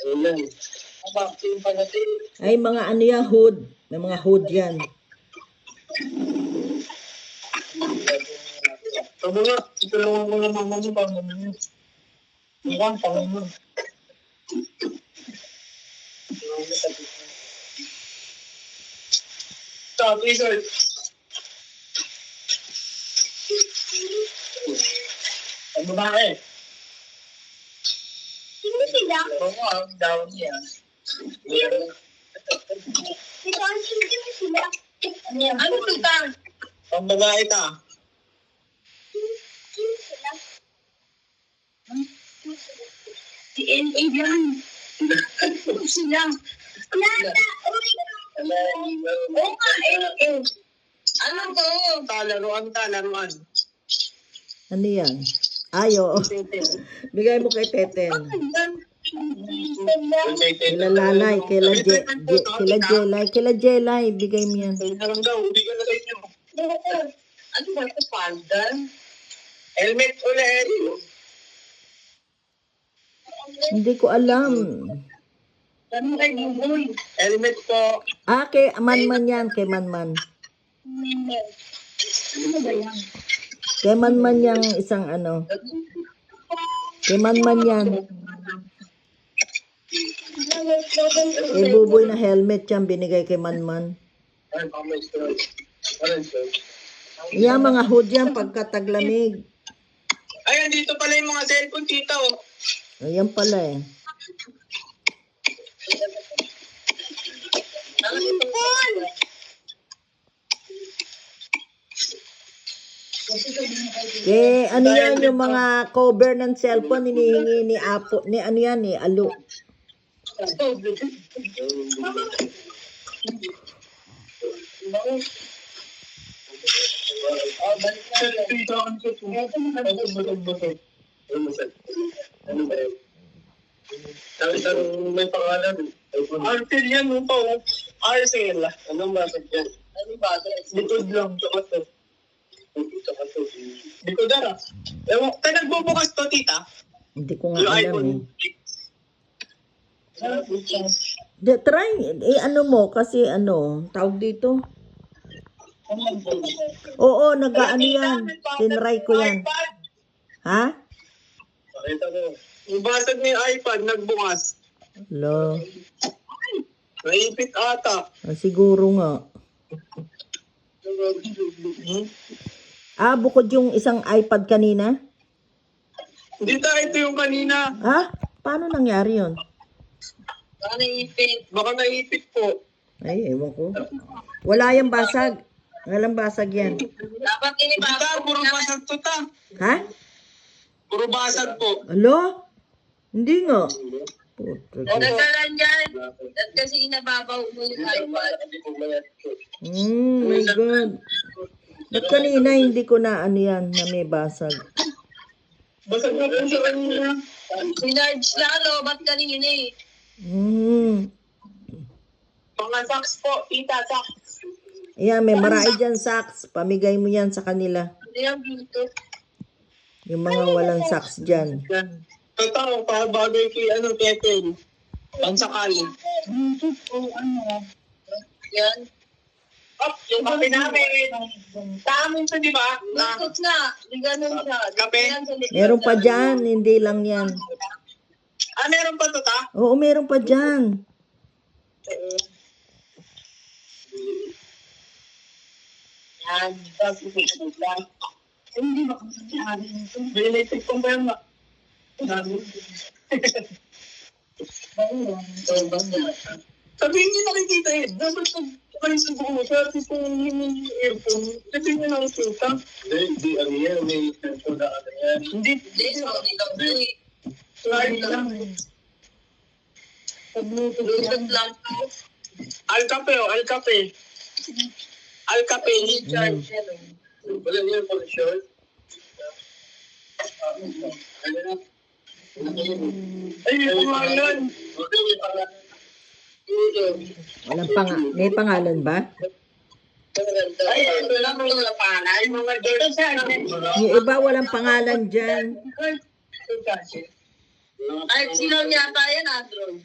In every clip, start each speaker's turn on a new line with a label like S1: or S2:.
S1: Ulan. Ang vaccine pala din.
S2: Ay, mga ano yan, hood. May mga hood yan.
S1: Sabi nga, itulungan ko ng mama mo pang naman yun. Mukhang pang naman. Sabi, sir. Ang babae.
S3: Sino sila?
S1: Oo, ang down niya.
S3: Ito ang sino sila? Ano sila?
S1: Ang babae ta.
S3: Sino sila? DNA yan. Sino sila? Nata, oh my God. Oo nga,
S1: Ano to? Talaruan.
S2: Ano yan? Ayo. Bigay mo kay Teten. Kila Lalay, kila Jelay, kila Jelay, bigay mo yan.
S1: Ay, harang daw, hindi ka na sa inyo. Ano ba ito, pandan? Helmet uli, Eri.
S2: Hindi ko alam.
S1: Ano kay Buboy? Helmet po.
S2: Ah, kay Manman yan, kay Manman.
S3: Ano ba yan?
S2: Kay Manman yang isang ano. Kay Manman yan. Kay Buboy na helmet yan, binigay kay Manman.
S1: Ay, may story. Ano story?
S2: Yan, mga hood yan, pagkataglamig.
S1: Ay, andito pala yung mga cellphone, tita, oh.
S2: Ayan pala eh. Eh, ano yan yung mga cover ng cellphone, hinihingi ni Apo, ni ano yan eh, Alo.
S1: Ano ba yun? May pangalan. Arcel yan, mo pa, oh. Arcel. Anong basag yan? Anong basag? Likod lang, tsaka to. Likod na. Ewan, tayo nagbubukas to, tita?
S2: Hindi ko nga
S1: Yung
S2: alam
S1: iPhone.
S2: eh. Try, ano mo, kasi ano, tawag dito. Oo, nag-ano yan. Tinry ko yan. Ha?
S1: Pakita ko. Yung basag ni iPad, nagbukas.
S2: Lo,
S1: Naipit ata.
S2: siguro nga. Ah, bukod yung isang iPad kanina?
S1: Hindi tayo ito yung kanina.
S2: Ha? Paano nangyari yun?
S1: Baka naipit. Baka naipit po.
S2: Ay, ewan ko. Wala yung basag. Walang basag yan.
S1: Dapat inibaba. Puro basag to ta.
S2: Ha?
S1: Puro basag po.
S2: Alo? Hindi nga. Putre ko.
S1: Nagalan yan. At kasi inababaw mo yung iPad.
S2: My God. Ba't kanina hindi ko na ano yan, na may basag?
S1: Basag na po sa kanina. Sinarge lalo. Ba't kanina eh? Mga socks po. Tita, socks.
S2: Ayan, may maray dyan, socks. Pamigay mo yan sa kanila.
S1: Hindi yung Bluetooth.
S2: Yung mga walang socks dyan.
S1: Totoo, para bagay kay Kevin. Pansakali. Bluetooth o ano. Yan. Oh, yung kape namin. Tama ito, di ba? Bluetooth na. Di ganun siya. Kape?
S2: Meron pa dyan, hindi lang yan.
S1: Ah, meron pa to, ta?
S2: Oo, meron pa dyan.
S1: Yan. Hindi ba kung saan ito? Related kong ba yan ba? Sabihin niyo nakikita eh. Dapat kayo sa buko mo. Kaya kung yung earphone, sabihin niyo nakikita. Hindi, ano yan. May earphone na ano yan. Hindi. Hindi. Slide lang. Sa Bluetooth lang. Alcape o, Alcape. Alcape, lead charge. Wala niya for sure. Ay, may pangalan.
S2: Walang may pangalan ba?
S1: Ay, wala mo lang pangalan. Mga Jordan.
S2: Yung iba walang pangalan dyan.
S1: Ay, sino yata yan, Andron?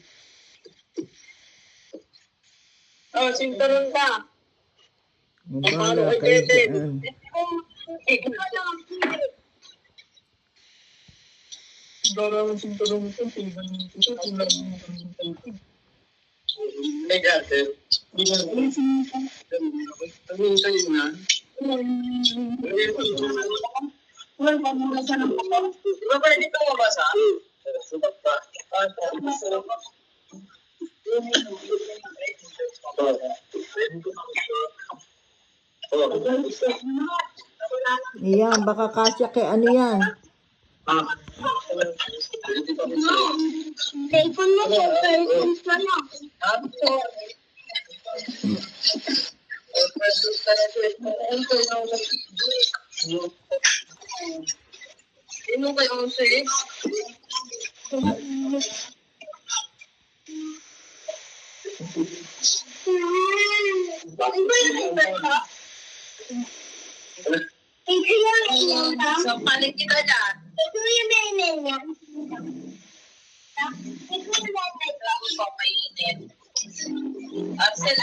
S1: Oh, sintaron ka.
S2: Bahala kayo dyan.
S1: Darang sintaron ka. Ay, gate. Ano sa'yo na? Di ba pwede ito mabasa? Subak pa.
S2: Yan, baka kasya kay ano yan.
S3: Cellphone mo po, cellphone pa na.
S1: Sino kayo sa'yo?
S3: Bakit ba yung iba? Ito yung
S1: So, panik kita dyan.
S3: ito yung benen niya. Ito yung benen niya.
S1: Papainit. Arcel,